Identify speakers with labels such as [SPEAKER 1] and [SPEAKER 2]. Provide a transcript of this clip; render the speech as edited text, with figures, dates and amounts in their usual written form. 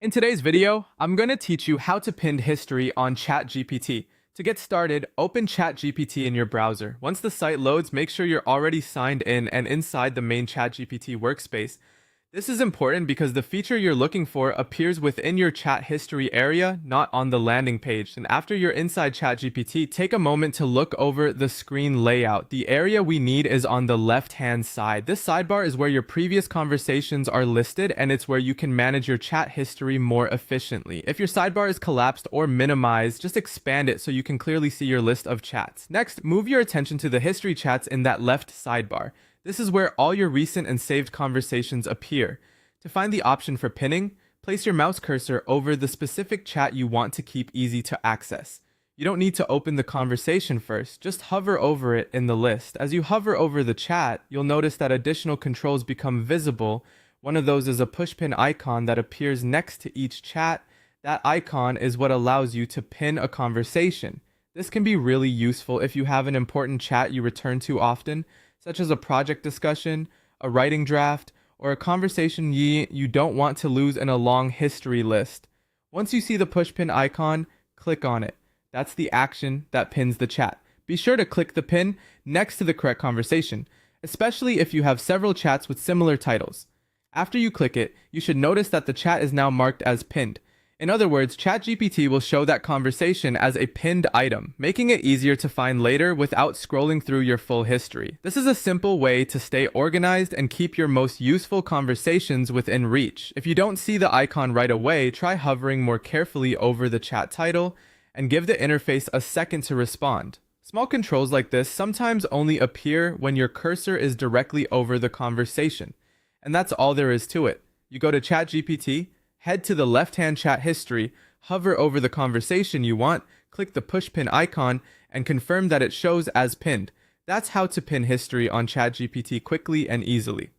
[SPEAKER 1] In today's video, I'm going to teach you how to pin history on ChatGPT. To get started, open ChatGPT in your browser. Once the site loads, make sure you're already signed in and inside the main ChatGPT workspace. This is important because the feature you're looking for appears within your chat history area, not on the landing page. And after you're inside ChatGPT, take a moment to look over the screen layout. The area we need is on the left-hand side. This sidebar is where your previous conversations are listed, and it's where you can manage your chat history more efficiently. If your sidebar is collapsed or minimized, just expand it so you can clearly see your list of chats. Next, move your attention to the history chats in that left sidebar. This is where all your recent and saved conversations appear. To find the option for pinning, place your mouse cursor over the specific chat you want to keep easy to access. You don't need to open the conversation first, just hover over it in the list. As you hover over the chat, you'll notice that additional controls become visible. One of those is a pushpin icon that appears next to each chat. That icon is what allows you to pin a conversation. This can be really useful if you have an important chat you return to often, such as a project discussion, a writing draft, or a conversation you don't want to lose in a long history list. Once you see the pushpin icon, click on it. That's the action that pins the chat. Be sure to click the pin next to the correct conversation, especially if you have several chats with similar titles. After you click it, you should notice that the chat is now marked as pinned. In other words, ChatGPT will show that conversation as a pinned item, making it easier to find later without scrolling through your full history. This is a simple way to stay organized and keep your most useful conversations within reach. If you don't see the icon right away, try hovering more carefully over the chat title and give the interface a second to respond. Small controls like this sometimes only appear when your cursor is directly over the conversation. And that's all there is to it. You go to ChatGPT, head to the left-hand chat history, hover over the conversation you want, click the pushpin icon, and confirm that it shows as pinned. That's how to pin history on ChatGPT quickly and easily.